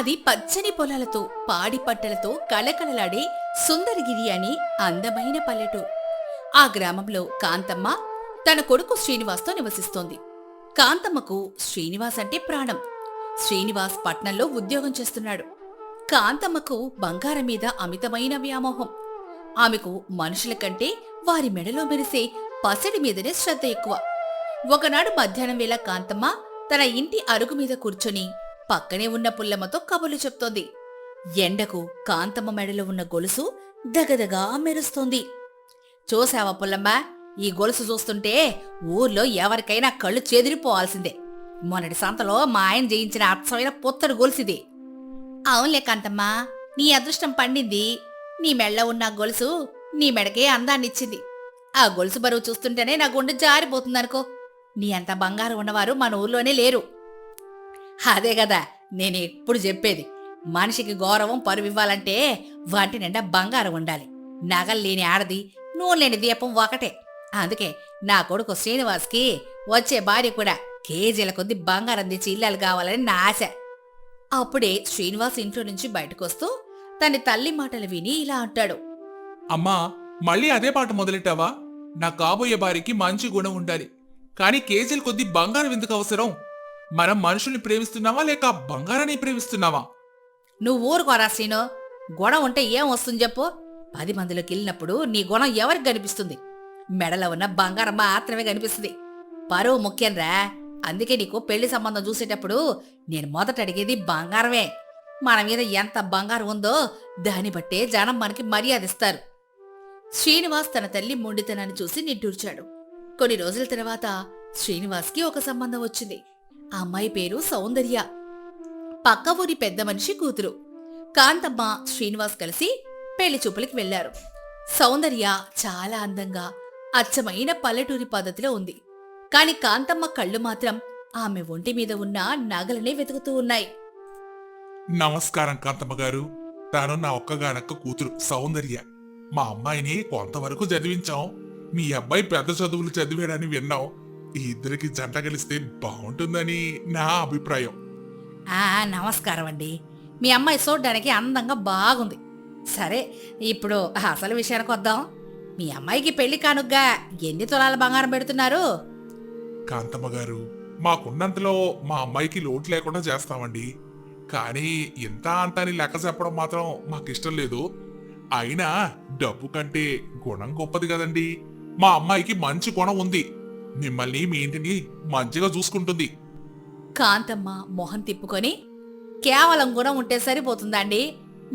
అది పచ్చని పొలాలతో పాడి పట్టలతో కళకళలాడే సుందరగిరి అని అందమైన పల్లెటూరు. ఆ గ్రామంలో కాంతమ్మ తన కొడుకు శ్రీనివాస్తో నివసిస్తోంది. కాంతమ్మకు శ్రీనివాస్ అంటే ప్రాణం. శ్రీనివాస్ పట్నంలో ఉద్యోగం చేస్తున్నాడు. కాంతమ్మకు బంగారం మీద అమితమైన వ్యామోహం. ఆమెకు మనుషుల కంటే వారి మెడలో మెరిసే పసడి మీదనే శ్రద్ధ ఎక్కువ. ఒకనాడు మధ్యాహ్నం వేళ కాంతమ్మ తన ఇంటి అరుగు మీద కూర్చొని పక్కనే ఉన్న పుల్లమ్మతో కబుర్లు చెప్తోంది. ఎండకు కాంతమ్మ మెడలో ఉన్న గొలుసు దగదగా మెరుస్తోంది. చూసావా పుల్లమ్మ, ఈ గొలుసు చూస్తుంటే ఊర్లో ఎవరికైనా కళ్ళు చెదిరిపోవాల్సిందే. మొన్నటి సంతలో మా ఆయన జయించిన అచ్చమైన పొత్తడు గొలుసిది. అవునులే కాంతమ్మ, నీ అదృష్టం పండింది. నీ మెడలో ఉన్న గొలుసు నీ మెడకే అందాన్నిచ్చింది. ఆ గొలుసు బరువు చూస్తుంటేనే నా గుండె జారిపోతుందనుకో. నీ అంత బంగారం ఉన్నవారు మన ఊర్లోనే లేరు. అదే కదా నేను ఎప్పుడు చెప్పేది. మనిషికి గౌరవం పరువివ్వాలంటే వంటి నిండా బంగారం ఉండాలి. నగలు లేని ఆడది, నూనె లేని దీపం ఒకటే. అందుకే నా కొడుకు శ్రీనివాస్కి వచ్చే భార్య కూడా కేజీల కొద్ది బంగారం తెచ్చి ఇల్లాలు కావాలని నా ఆశ. అప్పుడే శ్రీనివాస్ ఇంట్లో నుంచి బయటకొస్తూ తన తల్లి మాటలు విని ఇలా అంటాడు. అమ్మా, మళ్ళీ అదే పాట మొదలెట్టావా? నా కాబోయే భార్యకి మంచి గుణం ఉండాలి, కానీ కేజీల కొద్ది బంగారం ఎందుకు అవసరం? మనం మనుషుల్ని ప్రేమిస్తున్నావా లేక బంగారాన్ని ప్రేమిస్తున్నావా? నువ్వు ఊరుకోరా శ్రీను. గుణం ఉంటే ఏం వస్తుంది చెప్పు? 10 మందిలోకి వెళ్ళినప్పుడు నీ గుణం ఎవరికి కనిపిస్తుంది? మెడలో ఉన్న బంగారం మాత్రమే కనిపిస్తుంది. పరువు ముఖ్యంరా. అందుకే నీకు పెళ్లి సంబంధం చూసేటప్పుడు నేను మొదట అడిగేది బంగారమే. మన మీద ఎంత బంగారం ఉందో దాన్ని బట్టే జనం మనకి మర్యాదిస్తారు. శ్రీనివాస్ తన తల్లి మొండితనాన్ని చూసి నిట్టూర్చాడు. కొన్ని రోజుల తర్వాత శ్రీనివాస్కి ఒక సంబంధం వచ్చింది. ఆ అమ్మాయి పేరు సౌందర్య. పక్క ఊరి పెద్ద మనిషి కూతురు. కాంతమ్మ శ్రీనివాస్ కలిసి పెళ్లి చూపులకి వెళ్లారు. సౌందర్య చాలా అందంగా అచ్చమైన పల్లెటూరి పద్ధతిలో ఉంది. కాని కాంతమ్మ కళ్ళు మాత్రం ఆమె ఒంటి మీద ఉన్న నగలనే వెతుకుతూ ఉన్నాయి. నమస్కారం కాంతమ్మ గారు. తాను నా ఒక్కగానొక్క కూతురు సౌందర్య. మా అమ్మాయిని కొంతవరకు చదివించాం. మీ అబ్బాయి పెద్ద చదువులు చదివాడని విన్నాం. ఈ ఇద్దరికి జంట కలిస్తే బాగుంటుందని నా అభిప్రాయం. నమస్కారం అండి. మీ అమ్మాయి చూడ్డానికి అందంగా బాగుంది. సరే, ఇప్పుడు అసలు విషయానికి వద్దాం. మీ అమ్మాయికి పెళ్లి కానుగ్గా ఎన్ని తులాల బంగారం పెడుతున్నారు? కాంతమ్మ గారు, మాకున్నంతలో మా అమ్మాయికి లోటు లేకుండా చేస్తామండి. కానీ ఇంత అంత అని లెక్క చెప్పడం మాత్రం మాకిష్టం లేదు. అయినా డబ్బు కంటే గుణం గొప్పది కదండి. మా అమ్మాయికి మంచి గుణం ఉంది. మిమ్మల్ని మీ ఇంటిని మంచిగా చూసుకుంటుంది. కాంతమ్మ మొహం తిప్పుకొని, కేవలం గుణం ఉంటే సరిపోతుందండి.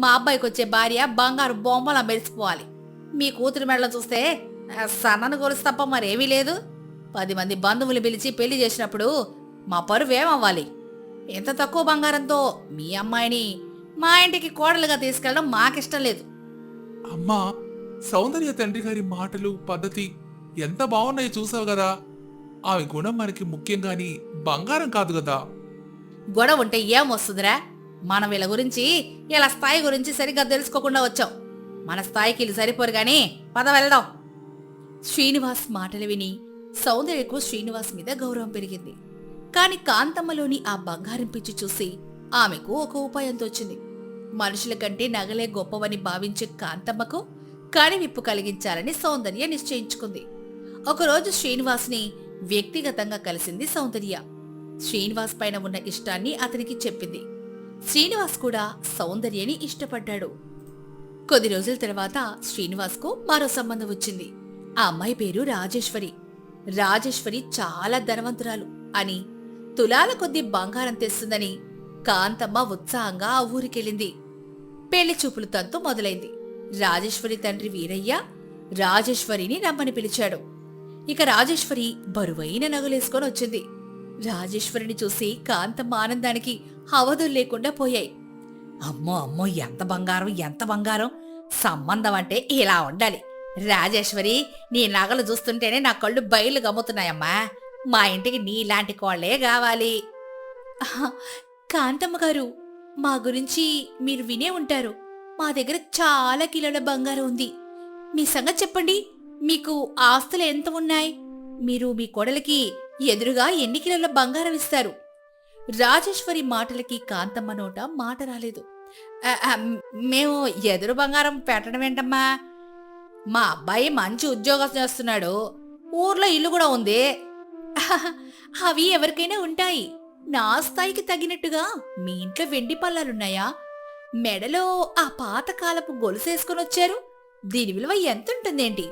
మా అబ్బాయికి వచ్చే భార్య బంగారు బొమ్మలా మెరిసిపోవాలి. మీ కూతురు మెడలో చూస్తే సన్నను గొలుసు తప్ప మరేమీ లేదు. 10 మంది బంధువులు పిలిచి పెళ్లి చేసినప్పుడు మా పరువేమవ్వాలి? ఎంత తక్కువ బంగారంతో మీ అమ్మాయిని మా ఇంటికి కోడలుగా తీసుకెళ్లడం మాకిష్టం లేదు. అమ్మా, సౌందర్య తండ్రి గారి మాటలు, పద్ధతి ఎంత బాగున్నాయో చూసావు కదా. ఆమె గుణం మనకి ముఖ్యం గాని బంగారం కాదు కదా. గొడవ ఉంటే ఏం వస్తుందిరా? మనం వీళ్ళ గురించి, ఇలా స్థాయి గురించి సరిగ్గా తెలుసుకోకుండా వచ్చాం. మన స్థాయికి వీళ్ళు సరిపోరు గాని పద వెళ్దాం. శ్రీనివాస్ మాటలు విని సౌందర్యకు శ్రీనివాస్ మీద గౌరవం పెరిగింది. కాని కాంతమ్మలోని ఆ బంగారం పిచ్చి చూసి ఆమెకు ఒక ఉపాయం తోచింది. మనుషుల కంటే నగలే గొప్పవని భావించే కాంతమ్మకు కనివిప్పు కలిగించాలని సౌందర్య నిశ్చయించుకుంది. ఒకరోజు శ్రీనివాస్ని వ్యక్తిగతంగా కలిసింది సౌందర్య. శ్రీనివాస్ పైన ఉన్న ఇష్టాన్ని అతనికి చెప్పింది. శ్రీనివాస్ కూడా సౌందర్యని ఇష్టపడ్డాడు. కొద్ది రోజుల తర్వాత శ్రీనివాస్కు మరో సంబంధం వచ్చింది. ఆ అమ్మాయి పేరు రాజేశ్వరి. రాజేశ్వరి చాలా ధనవంతురాలు అని, తులాల కొద్ది బంగారం తెస్తుందని కాంతమ్మ ఉత్సాహంగా ఆ ఊరికెళ్ళింది. పెళ్లి చూపులు తంతు మొదలైంది. రాజేశ్వరి తండ్రి వీరయ్య రాజేశ్వరిని రమ్మని పిలిచాడు. ఇక రాజేశ్వరి బరువైన నగలేసుకొని వచ్చింది. రాజేశ్వరిని చూసి కాంతమ్మ ఆనందానికి అవధులు లేకుండా పోయాయి. అమ్మో అమ్మో, ఎంత బంగారం, ఎంత బంగారం! సంబంధం అంటే ఇలా ఉండాలి. రాజేశ్వరి, నీ నగలు చూస్తుంటేనే నా కళ్ళు బయలు గమ్ముతున్నాయమ్మా. మా ఇంటికి నీలాంటి కోళ్లే కావాలి. కాంతమ్మ గారు, మా గురించి మీరు వినే ఉంటారు. మా దగ్గర చాలా కిలోల బంగారం ఉంది. మీ సంగతి చెప్పండి. మీకు ఆస్తులు ఎంత ఉన్నాయి? మీరు మీ కోడలికి ఎదురుగా ఎన్ని కిలోల బంగారం ఇస్తారు? రాజేశ్వరి మాటలకి కాంతమ్మ నోట మాట రాలేదు. "ఆ, ఆ, మేము ఎదురు బంగారం పెట్టడం ఏంటమ్మా? మా అబ్బాయి మంచి ఉద్యోగం చేస్తున్నాడు. ఊర్లో ఇల్లు కూడా ఉంది." అవి ఎవరికైనా ఉంటాయి. నా స్థాయికి తగినట్టుగా మీ ఇంట్లో వెండి పళ్ళాలున్నాయా? మెడలో ఆ పాతకాలపు గొలుసేసుకొని వచ్చారు. దీని విలువ ఎంతుంటుందేంటి?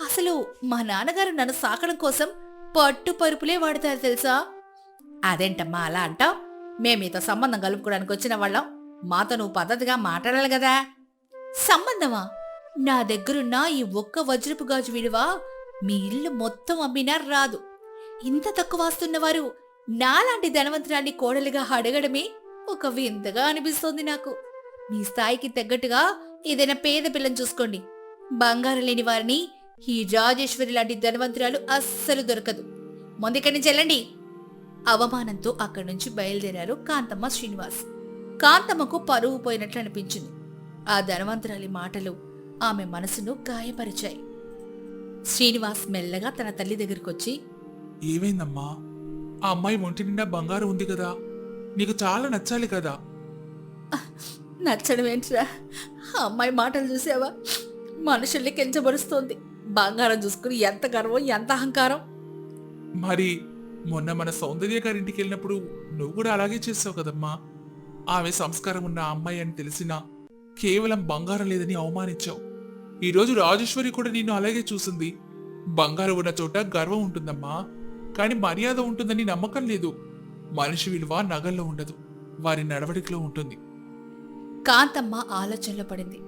అసలు మా నాన్నగారు నన్ను సాకడం కోసం పట్టు పరుపులే వాడతారు తెలుసా? అదేంటమ్మా అలా అంటావ్? మేమీతో సంబంధం కలుపుకోవడానికి వచ్చిన వాళ్ళం. మాతో నువ్వు పద్ధతిగా మాట్లాడాలి కదా. సంబంధమా? నా దగ్గరున్న ఈ ఒక్క వజ్రపు గాజు విలువ మీ ఇల్లు మొత్తం అమ్మినా రాదు. ఇంత తక్కువ వస్తున్నవారు నాలాంటి ధనవంతురాన్ని కోడలిగా అడగడమే ఒక వింతగా అనిపిస్తోంది నాకు. మీ స్థాయికి తగ్గట్టుగా ఏదైనా పేద పిల్లని చూసుకోండి. బంగారం లేని వారిని ఈ రాజేశ్వరి లాంటి ధనవంతురాలు అస్సలు దొరకదు. ముందుకని చెల్లండి. అవమానంతో అక్కడి నుంచి బయలుదేరారు కాంతమ్మ, శ్రీనివాస్. కాంతమ్మకు పరువు పోయినట్లు అనిపించింది. ఆ ధనవంతురాలి మాటలు ఆమె మనసును గాయపరిచాయి. శ్రీనివాస్ మెల్లగా తన తల్లి దగ్గరకొచ్చి, ఏమైందమ్మా? ఆ అమ్మాయి ఒంటి నిండా బంగారం ఉంది కదా, నీకు చాలా నచ్చాలి కదా. నచ్చడం ఏంట్రా? ఆ అమ్మాయి మాటలు చూసావా? మనుషుల్ని కించబరుస్తోంది. బంగారం చూసుకుని ఎంత గర్వం, ఎంత అహంకారం. మరి మొన్న మన సౌందర్య గారింటికి వెళ్ళినప్పుడు నువ్వు కూడా అలాగే చేసావు కదమ్మా. ఆమె సంస్కారం ఉన్న అమ్మాయి అని తెలిసినా కేవలం బంగారం లేదని అవమానించావు. ఈరోజు రాజేశ్వరి కూడా నిన్ను అలాగే చూసింది. బంగారం ఉన్న చోట గర్వం ఉంటుందమ్మా, కాని మర్యాద ఉంటుందని నమ్మకం లేదు. మనిషి విలువ నగల్లో ఉండదు, వారి నడవడికలో ఉంటుంది. కాంతమ్మ ఆలోచనలో పడింది.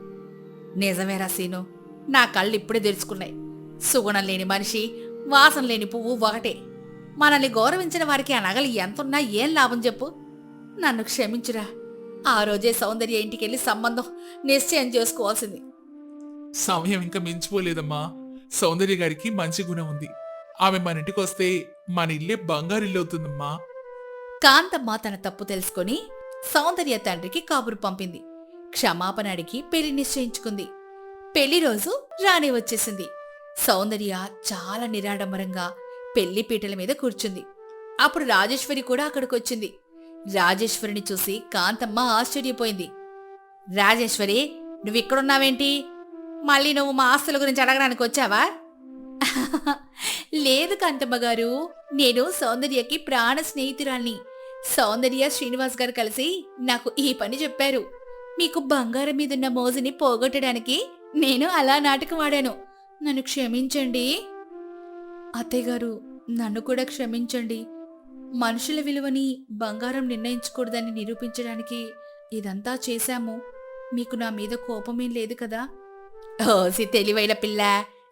నిజమేరా సీను, నా కళ్ళు ఇప్పుడే తెరుచుకున్నాయి. సుగుణం లేని మనిషి, వాసన లేని పువ్వు ఒకటే. మనల్ని గౌరవించిన వారికి ఆ నగలు ఎంతున్నా ఏం లాభం చెప్పు? నన్ను క్షమించురా. ఆ రోజే సౌందర్య ఇంటికెళ్ళి సంబంధం నిశ్చయం చేసుకోవాల్సింది. సమయం ఇంకా మించిపోలేదమ్మా. సౌందర్య గారికి మంచి గుణం ఉంది. ఆమె మన ఇంటికి వస్తే మన ఇల్లే బంగారిల్లు అవుతుందమ్మా. కాంతమ్మ తన తప్పు తెలుసుకొని సౌందర్య తండ్రికి కబురు పంపింది. క్షమాపణ అడిగి పెళ్లి నిశ్చయించుకుంది. పెళ్లి రోజు రాణి వచ్చేసింది. సౌందర్య చాలా నిరాడంబరంగా పెళ్లి పీటల మీద కూర్చుంది. అప్పుడు రాజేశ్వరి కూడా అక్కడికొచ్చింది. రాజేశ్వరిని చూసి కాంతమ్మ ఆశ్చర్యపోయింది. రాజేశ్వరి, నువ్విక్కడున్నావేంటి? మళ్ళీ నువ్వు మా ఆస్తుల గురించి అడగడానికి వచ్చావా? లేదు కాంతమ్మ గారు, నేను సౌందర్యకి ప్రాణ స్నేహితురాల్ని. సౌందర్య, శ్రీనివాస్ గారు కలిసి నాకు ఈ పని చెప్పారు. మీకు బంగారం మీదున్న మోజుని పోగొట్టడానికి నేను అలా నాటకం ఆడాను. నన్ను క్షమించండి. అత్తయ్యగారు, నన్ను కూడా క్షమించండి. మనుషుల విలువని బంగారం నిర్ణయించకూడదని నిరూపించడానికి ఇదంతా చేశాము. మీకు నా మీద కోపమేం లేదు కదా? ఓసి తెలివైన పిల్ల,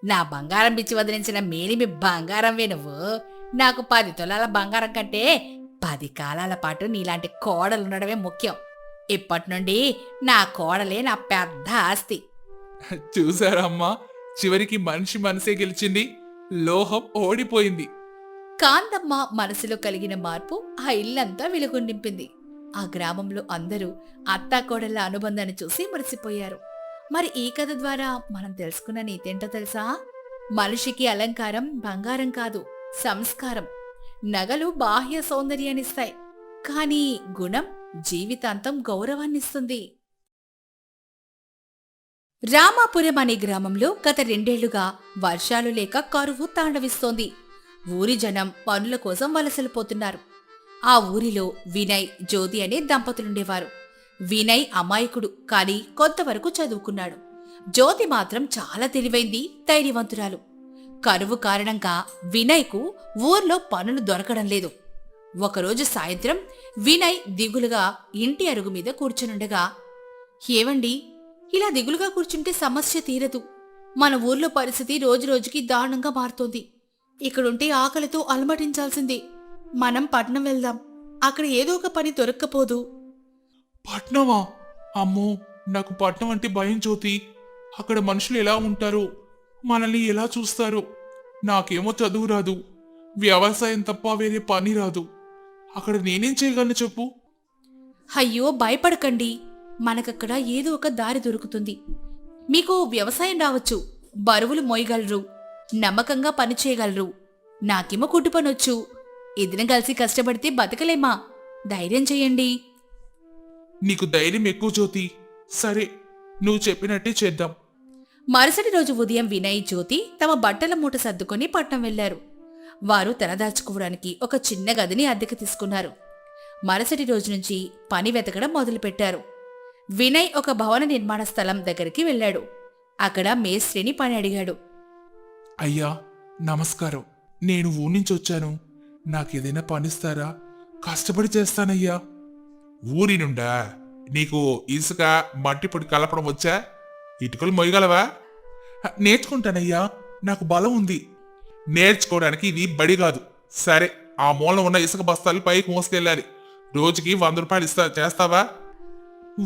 నా బంగారం పిచ్చి వదిలించిన మేలిమి బంగారంవే నువ్వు. నాకు 10 తులాల బంగారం కంటే 10 కాలాల పాటు నీలాంటి కోడలుండడమే ముఖ్యం. ఇప్పటి నుండి నా కోడలే నా పెద్ద ఆస్తి. చూసారమ్మా, చివరికి మనిషి మనసే గెలిచింది, లోహం ఓడిపోయింది. కాంతమ్మ మనసులో కలిగిన మార్పు ఆ ఇల్లంతా వెలుగు నింపింది. ఆ గ్రామంలో అందరూ అత్తాకోడళ్ల అనుబంధాన్ని చూసి మురిసిపోయారు. మరి ఈ కథ ద్వారా మనం తెలుసుకున్న నీతేంటో తెలుసా? మనిషికి అలంకారం బంగారం కాదు, సంస్కారం. నగలు బాహ్య సౌందర్యాన్నిస్తాయి, కానీ గుణం జీవితాంతం గౌరవాన్నిస్తుంది. రామాపురం అనే గ్రామంలో గత 2 ఏళ్లుగా వర్షాలు లేక కరువు తాండవిస్తోంది. ఊరి జనం పనుల కోసం వలసలు పోతున్నారు. ఆ ఊరిలో వినయ్, జ్యోతి అనే దంపతులుండేవారు. వినయ్ అమాయకుడు, కానీ కొంతవరకు చదువుకున్నాడు. జ్యోతి మాత్రం చాలా తెలివైంది, ధైర్యవంతురాలు. కరువు కారణంగా వినయ్కు ఊర్లో పనులు దొరకడం లేదు. ఒకరోజు సాయంత్రం వినయ్ దిగులుగా ఇంటి అరుగు మీద కూర్చునుండగా, ఏవండి, ఇలా దిగులుగా కూర్చుంటే సమస్య తీరదు. మన ఊర్లో పరిస్థితి రోజురోజుకి దారుణంగా మారుతోంది. ఇక్కడుంటే ఆకలితో అలమటించాల్సిందే. మనం పట్నం వెళ్దాం, అక్కడ ఏదో ఒక పని దొరక్కపోదు. పట్నమా? అమ్మో, నాకు పట్నం అంటే భయం జ్యోతి. అక్కడ మనుషులు ఎలా ఉంటారు, మనల్ని ఎలా చూస్తారు? నాకేమో చదువు రాదు, వ్యవసాయం తప్ప వేరే పని రాదు. అక్కడ నేనేం చేయగలను చెప్పు? అయ్యో, భయపడకండి. మనకక్కడ ఏదో ఒక దారి దొరుకుతుంది. మీకు వ్యవసాయం రావచ్చు, బరువులు మోయగలరు, నమ్మకంగా పని చేయగలరు. నాకేమో కుట్టు పనొచ్చు. ఇద్దరం కలిసి కష్టపడితే బతకలేమా? ధైర్యం చెయ్యండి. నీకు ధైర్యం ఎక్కువ జ్యోతి. సరే, నువ్వు చెప్పినట్టే చేద్దాం. మరుసటి రోజు ఉదయం వినయ్, జ్యోతి తమ బట్టల మూట సర్దుకొని పట్నం వెళ్లారు. వారు తలదాచుకోవడానికి ఒక చిన్న గదిని అద్దెకు తీసుకున్నారు. మరుసటి రోజు నుంచి పని వెతకడం మొదలుపెట్టారు. వినయ్ ఒక భవన నిర్మాణ స్థలం దగ్గరికి వెళ్ళాడు. అక్కడ మేస్త్రిని పని అడిగాడు. అయ్యా నమస్కారం, నేను ఊరి నుంచి వచ్చాను. నాకేదైనా పనిస్తారా? కష్టపడి చేస్తానయ్యా. ఊరి నుండా? నీకు ఇసుక మట్టి పొడి కలపడం వచ్చా? ఇటుకలు మొయ్యగలవా? నేర్చుకుంటానయ్యా, నాకు బలం ఉంది. నేర్చుకోవడానికి ఇది బడి కాదు. సరే, ఆ మూలన ఉన్న ఇసుక బస్తాలు పైకి మోసుకెళ్ళాలి. రోజుకి 100 రూపాయలు చేస్తావా?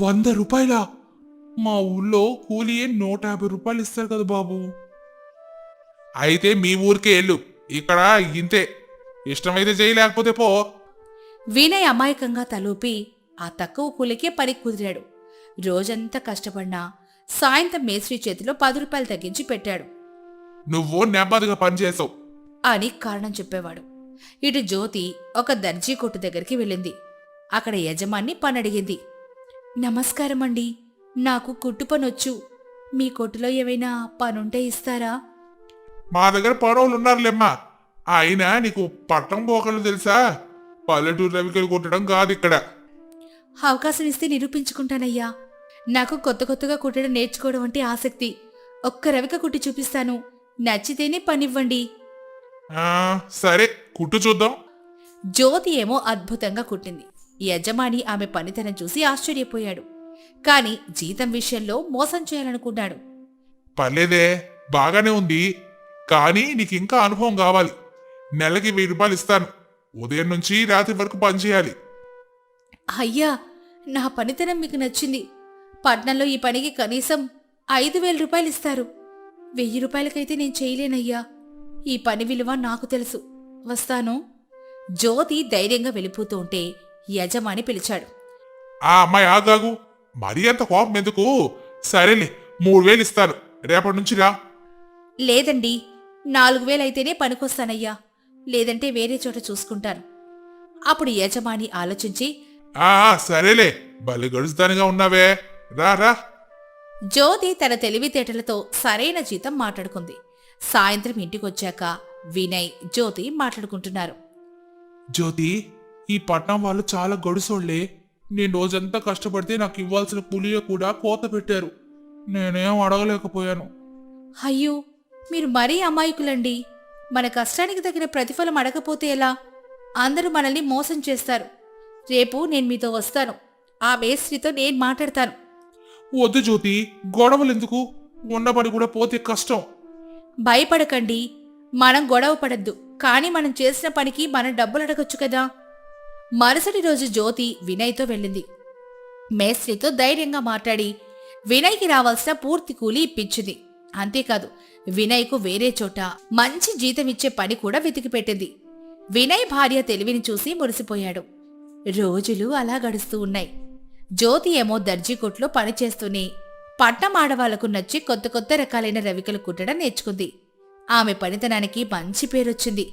100 రూపాయలా? మా ఊళ్ళో కూలియే 150 రూపాయలు ఇస్తారు కదా బాబు. అయితే మీ ఊరికే వెళ్ళు, ఇక్కడ ఇంతే. ఇష్టమైతే చేయలేకపోతే పో. వినయ్ అమాయకంగా తలూపి ఆ తక్కువ కూలికే పని కుదిరాడు. రోజంతా కష్టపడినా సాయంత్రం మేస్త్రి చేతిలో 10 రూపాయలు తగ్గించి పెట్టాడు నువ్వు నెమ్మదిగా పనిచేసావు అని కారణం చెప్పేవాడు. ఇటు జ్యోతి ఒక దర్జీ కొట్టు దగ్గరికి వెళ్ళింది. అక్కడ యజమాని పని అడిగింది. నమస్కారమండి, నాకు కుట్టు పనొచ్చు. మీ కొట్టులో ఏమైనా పనుంటే ఇస్తారా? మా దగ్గర పనులు ఉన్నారులేమ్మా. అయినా నీకు పట్టం పోకలు తెలుసా? పల్లెటూరు రవికలు కొట్టడం కాదు ఇక్కడ. అవకాశం ఇస్తే నిరూపించుకుంటానయ్యా. నాకు కొత్తగా కుట్టడం నేర్చుకోవడం అంటే ఆసక్తి. ఒక్క రవిక కుట్టి చూపిస్తాను, నచ్చితేనే పనివ్వండి. సరే, కుట్టు చూద్దాం. జ్యోతి ఏమో అద్భుతంగా కుట్టింది. యజమాని ఆమె పనితనం చూసి ఆశ్చర్యపోయాడు. కాని జీతం విషయంలో మోసం చేయాలనుకున్నాడు. పర్లేదే, బాగానే ఉంది. కానీ నీకు ఇంకా అనుభవం కావాలి. నెలకి 1000 రూపాయలు ఇస్తాను. ఉదయం నుంచి రాత్రి వరకు పనిచేయాలి. అయ్యా, నా పనితనం మీకు నచ్చింది. పట్నంలో ఈ పనికి కనీసం 5000 రూపాయలు ఇస్తారు. 1000 రూపాయలకైతే నేను చేయలేనయ్యా. ఈ పని విలువ నాకు తెలుసు. వస్తాను. జ్యోతి ధైర్యంగా వెళ్ళిపోతూ ఉంటే యజమాని పిలిచాడు. ఆ అమ్మాయి ఆగాగు. మరీ అంత కోపం ఎందుకు? సరేలే, 3000 ఇస్తాను. రేపటి నుంచి రా. లేదండి, 4000 అయితేనే పనికొస్తానయ్యా. లేదంటే వేరే చోట చూసుకుంటాను. అప్పుడు యజమాని ఆలోచించి, సరేలే, బలి గడుస్తానుగా ఉన్నావే, రా రా. జ్యోతి తన తెలివితేటలతో సరైన జీతం మాట్లాడుకుంది. సాయంత్రం ఇంటికొచ్చాక వినయ్, జ్యోతి మాట్లాడుకుంటున్నారు. జ్యోతి, ఈ పట్నం వాళ్ళు చాలా గడుసోళ్లే. నేను రోజంతా కష్టపడితే నాకు ఇవ్వాల్సిన కూలీయో కూడా కోత పెట్టారు. నేనేం అడగలేకపోయాను. అయ్యో, మీరు మరీ అమాయకులండి. మన కష్టానికి తగిన ప్రతిఫలం అడగపోతే ఎలా? అందరూ మనల్ని మోసం చేస్తారు. రేపు నేను మీతో వస్తాను. ఆ మేస్త్రితో నేను మాట్లాడతాను. వద్దు జ్యోతి, గొడవలెందుకు? ఉన్నపడి కూడా పోతే కష్టం. భయపడకండి, మనం గొడవ పడద్దు. కానీ మనం చేసిన పనికి మనం డబ్బులు అడగొచ్చు కదా. మరుసటి రోజు జ్యోతి వినయ్తో వెళ్ళింది. మేస్త్రితో ధైర్యంగా మాట్లాడి వినయ్కి రావాల్సిన పూర్తి కూలీ ఇప్పించింది. అంతేకాదు, వినయ్కు వేరే చోట మంచి జీతం ఇచ్చే పని కూడా వెతికి పెట్టింది. వినయ్ భార్య తెలివిని చూసి మురిసిపోయాడు. రోజులు అలా గడుస్తూ ఉన్నాయి. జ్యోతి ఏమో దర్జీ కొట్లో పనిచేస్తూనే పట్నం ఆడవాళ్లకు నచ్చి కొత్త రకాలైన రవికలు కుట్టడం నేర్చుకుంది. ఆమె పనితనానికి మంచి పేరొచ్చింది.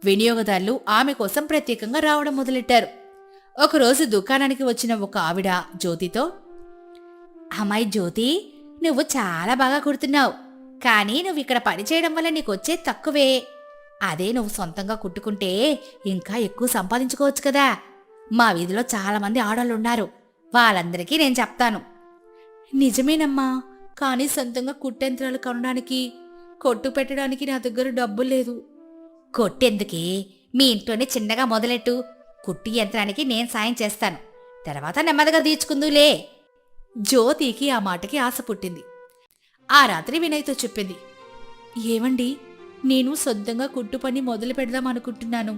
వినియోగదారులు ఆమె కోసం ప్రత్యేకంగా రావడం మొదలెట్టారు. ఒకరోజు దుకాణానికి వచ్చిన ఒక ఆవిడ జ్యోతితో, అమ్మాయి జ్యోతి, నువ్వు చాలా బాగా కుడుతున్నావు. కానీ నువ్వు ఇక్కడ పనిచేయడం వల్ల నీకొచ్చే తక్కువే. అదే నువ్వు సొంతంగా కుట్టుకుంటే ఇంకా ఎక్కువ సంపాదించుకోవచ్చు కదా. మా వీధిలో చాలామంది ఆడవాళ్ళున్నారు. వాళ్ళందరికీ నేను చెప్తాను. నిజమేనమ్మా, కానీ సొంతంగా కుట్టెంత్రాలు కొనడానికి, కొట్టు పెట్టడానికి నా దగ్గర డబ్బు లేదు. కొట్టెందుకే? మీ ఇంట్లోనే చిన్నగా మొదలెట్టు. కుట్టి యంత్రానికి నేను సాయం చేస్తాను. తర్వాత నెమ్మదిగా తీర్చుకుందులే. జ్యోతికి ఆ మాటకి ఆశ పుట్టింది. ఆ రాత్రి వినయ్తో చెప్పింది. ఏమండి, నేను సొంతంగా కుట్టు పని మొదలు పెడదామనుకుంటున్నాను.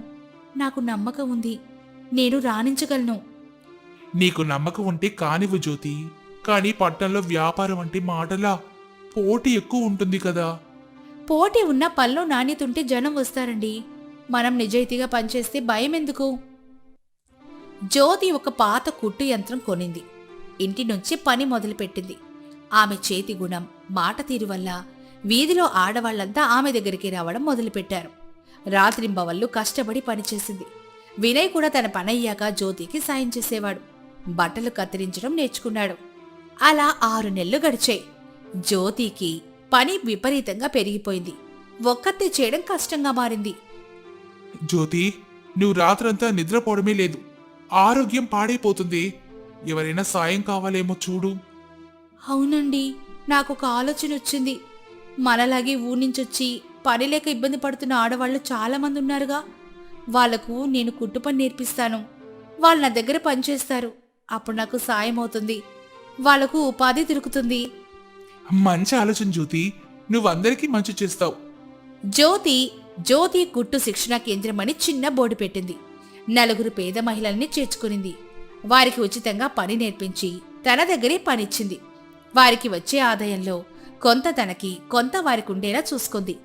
నాకు నమ్మకం ఉంది. నేను రాణించగలను. నీకు నమ్మకం ఉంటే కానివ్వు జ్యోతి. కానీ పట్టణంలో వ్యాపారం అంటే మాటలా? పోటీ ఎక్కువ ఉంటుంది కదా. పోటీ ఉన్న పనిలో నాణ్యత ఉంటే జనం వస్తారండి. మనం నిజాయితీగా పనిచేస్తే భయం ఎందుకు? జ్యోతి ఒక పాత కుట్టు యంత్రం కొనింది. ఇంటి నుంచి పని మొదలుపెట్టింది. ఆమె చేతి గుణం, మాట తీరు వల్ల వీధిలో ఆడవాళ్లంతా ఆమె దగ్గరికి రావడం మొదలుపెట్టారు. రాత్రింబవళ్లు కష్టపడి పనిచేసింది. వినయ్ కూడా తన పనయ్యాక జ్యోతికి సాయం చేసేవాడు. బట్టలు కత్తిరించడం నేర్చుకున్నాడు. అలా 6 నెలలు గడిచాయి. జ్యోతికి పని విపరీతంగా పెరిగిపోయింది. ఒక్కతే చేయడం కష్టంగా మారింది. జ్యోతి, నువ్వు రాత్రంతా నిద్రపోవడమే లేదు. ఆరోగ్యం పాడైపోతుంది. ఎవరైనా సాయం కావాలేమో చూడు. అవునండి, నాకొక ఆలోచన వచ్చింది. మనలాగే ఊరి నుంచొచ్చి పని లేక ఇబ్బంది పడుతున్న ఆడవాళ్లు చాలా మంది ఉన్నారుగా. వాళ్లకు నేను కుట్టు పని నేర్పిస్తాను. వాళ్ళు నా దగ్గర పనిచేస్తారు. అప్పుడు నాకు సాయం అవుతుంది. వాళ్లకు ఉపాధి దొరుకుతుంది. మంచి ఆలోచన జ్యోతి. నువ్వందరికీ మంచి చేస్తావు. జ్యోతి కుట్టు శిక్షణ కేంద్రం అని చిన్న బోర్డు పెట్టింది. 4 పేద మహిళల్ని చేర్చుకునింది. వారికి ఉచితంగా పని నేర్పించి తన దగ్గరే పనిచ్చింది. వారికి వచ్చే ఆదాయంలో కొంత తనకి, కొంత వారికి ఉండేలా చూసుకుంది.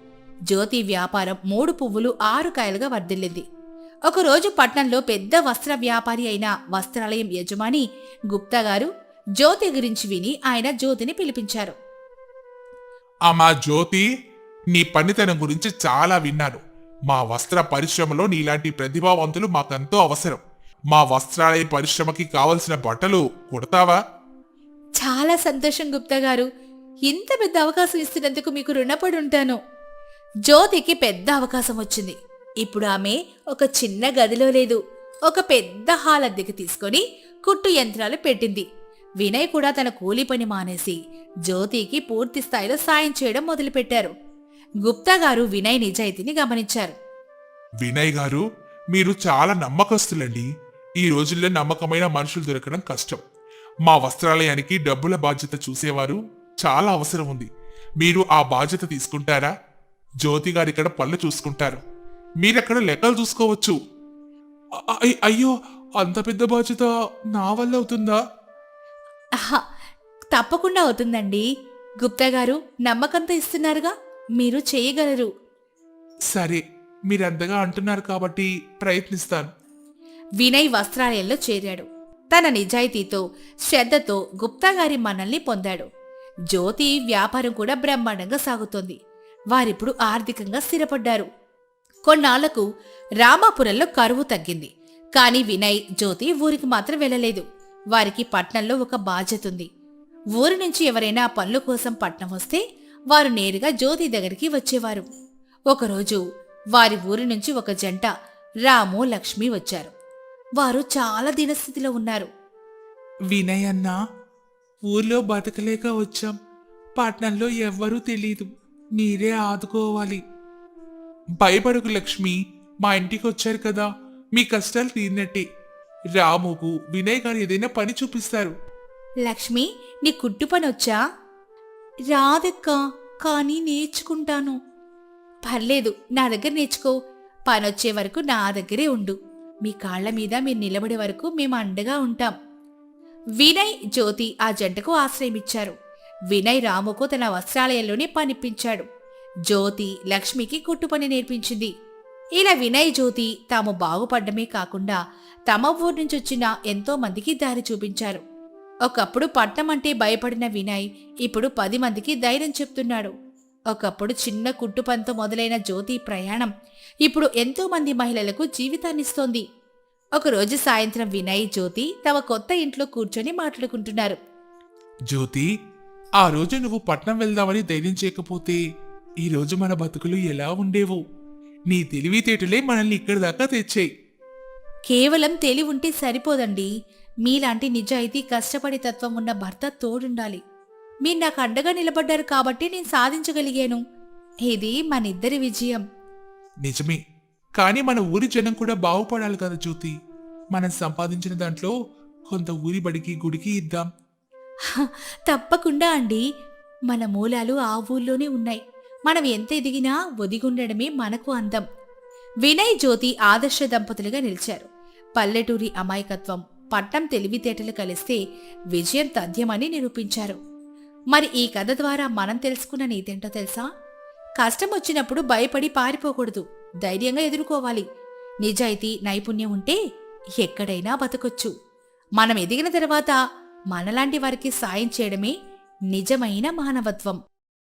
జ్యోతి వ్యాపారం 3 పువ్వులు 6 కాయలుగా వర్ధిల్లింది. ఒకరోజు పట్నంలో పెద్ద వస్త్ర వ్యాపారి అయిన వస్త్రాలయం యజమాని గుప్తా గారు జ్యోతి గురించి విని ఆయన జ్యోతిని పిలిపించారు. అమ్మా జ్యోతి, నీ పనితనం గురించి చాలా విన్నాను. మా వస్త్ర పరిశ్రమలో నీలాంటి ప్రతిభావంతులు మాకెంతో అవసరం. మా వస్త్రాలయ పరిశ్రమకి కావలసిన బట్టలు కుడతావా? చాలా సంతోషం గుప్తా గారు. ఇంత పెద్ద అవకాశం ఇస్తున్నందుకు మీకు రుణపడి ఉంటాను. జ్యోతికి పెద్ద అవకాశం వచ్చింది. ఇప్పుడు ఆమె ఒక చిన్న గదిలో లేదు, ఒక పెద్ద హాల్ అద్దెకి తీసుకొని కుట్టు యంత్రాలు పెట్టింది. వినయ్ కూడా తన కూలీ పని మానేసి జ్యోతికి పూర్తి స్థాయిలో సాయం చేయడం మొదలుపెట్టారు. గుప్తా గారు వినయ్ నిజాయితీని గమనించారు. వినయ్ గారు, మీరు చాలా నమ్మకస్తులండి. ఈ రోజుల్లో నమ్మకమైన మనుషులు దొరకడం కష్టం. మా వస్త్రాలయానికి డబ్బుల బాధ్యత చూసేవారు చాలా అవసరం ఉంది. మీరు ఆ బాధ్యత తీసుకుంటారా? జ్యోతి గారు ఇక్కడ పళ్ళు చూసుకుంటారు. మీరక్కడ లెక్కలు చూసుకోవచ్చు. అయ్యో, అంత పెద్ద బాధ్యత నా వల్ల అవుతుందా? తప్పకుండా అవుతుందండి. గుప్తా గారు నమ్మకంతో ఇస్తున్నారుగా, మీరు చేయగలరు. సరే, మీరంతగా అంటున్నారు కాబట్టి ప్రయత్నిస్తాను. వినయ్ వస్త్రాలయంలో చేరాడు. తన నిజాయితీతో, శ్రద్ధతో గుప్తా గారి మన్నల్ని పొందాడు. జ్యోతి వ్యాపారం కూడా బ్రహ్మాండంగా సాగుతోంది. వారిప్పుడు ఆర్థికంగా స్థిరపడ్డారు. కొన్నాళ్లకు రామాపురంలో కరువు తగ్గింది. కాని వినయ్, జ్యోతి ఊరికి మాత్రం వెళ్ళలేదు. వారికి పట్నంలో ఒక బాధ్యత ఉంది. ఊరి నుంచి ఎవరైనా పనుల కోసం పట్నం వస్తే వారు నేరుగా జ్యోతి దగ్గరికి వచ్చేవారు. ఒకరోజు వారి ఊరి నుంచి ఒక జంట రాము, లక్ష్మి వచ్చారు. వారు చాలా దీనస్థితిలో ఉన్నారు. వినయ్ అన్నా, ఊర్లో బతకలేక వచ్చాం. పట్నంలో ఎవ్వరూ తెలీదు. మీరే ఆదుకోవాలి. భయపడకు లక్ష్మి, మా ఇంటికి వచ్చారు కదా, మీ కష్టాలు తీరినట్టే. రాముకు వినయ్ గారు ఏదైనా పని చూపిస్తారు. లక్ష్మి, నీ కుట్టు పని వచ్చా? రాదక్కా, కానీ నేర్చుకుంటాను. పర్లేదు, నా దగ్గర నేర్చుకో. పనొచ్చే వరకు నా దగ్గరే ఉండు. మీ కాళ్ల మీద మీరు నిలబడే వరకు మేము అండగా ఉంటాం. వినయ్, జ్యోతి ఆ జంటకు ఆశ్రయమిచ్చారు. వినయ్ రాముకు తన వస్త్రాలయంలోనే పనిప్పించాడు. జ్యోతి లక్ష్మికి కుట్టుపని నేర్పించింది. ఇలా వినయ్, జ్యోతి తాము బాగుపడ్డమే కాకుండా తమ ఊరు నుంచి వచ్చిన ఎంతో మందికి దారి చూపించారు. ఒకప్పుడు పట్నం అంటే భయపడిన వినయ్ ఇప్పుడు 10 మందికి ధైర్యం చెప్తున్నాడు. ఒకప్పుడు చిన్న కుట్టుపనితో మొదలైన జ్యోతి ప్రయాణం ఇప్పుడు ఎంతో మంది మహిళలకు జీవితాన్నిస్తోంది. ఒకరోజు సాయంత్రం వినయ్, జ్యోతి తమ కొత్త ఇంట్లో కూర్చొని మాట్లాడుకుంటున్నారు. జ్యోతి, ఆ రోజు నువ్వు పట్నం వెళ్దామని ధైర్యం చేయకపోతే ఈ రోజు మన బతుకులు ఎలా ఉండేవో. నీ తెలివితేటలే మనల్ని ఇక్కడి దాకా తెచ్చాయి. కేవలం తెలివి ఉంటే సరిపోదండి. మీలాంటి నిజాయితీ, కష్టపడి తత్వం ఉన్న భర్త తోడుండాలి. మీరు నాకు అండగా నిలబడ్డారు కాబట్టి నేను సాధించగలిగాను. ఇది మనిద్దరి విజయం. నిజమే, కానీ మన ఊరి జనం కూడా బాగుపడాలి కదా జ్యోతి. మనం సంపాదించిన దాంట్లో కొంత ఊరి బడికి, గుడికి ఇద్దాం. తప్పకుండా అండి. మన మూలాలు ఆ ఊళ్ళోనే ఉన్నాయి. మనం ఎంత ఎదిగినా ఒదిగుండడమే మనకు అందం. వినయ్, జ్యోతి ఆదర్శ దంపతులుగా నిలిచారు. పల్లెటూరి అమాయకత్వం, పట్నం తెలివితేటలు కలిస్తే విజయం తథ్యమని నిరూపించారు. మరి ఈ కథ ద్వారా మనం తెలుసుకున్న నీతేంటో తెలుసా? కష్టం వచ్చినప్పుడు భయపడి పారిపోకూడదు, ధైర్యంగా ఎదుర్కోవాలి. నిజాయితీ, నైపుణ్యం ఉంటే ఎక్కడైనా బతకొచ్చు. మనం ఎదిగిన తర్వాత మనలాంటి వారికి సాయం చేయడమే నిజమైన మానవత్వం.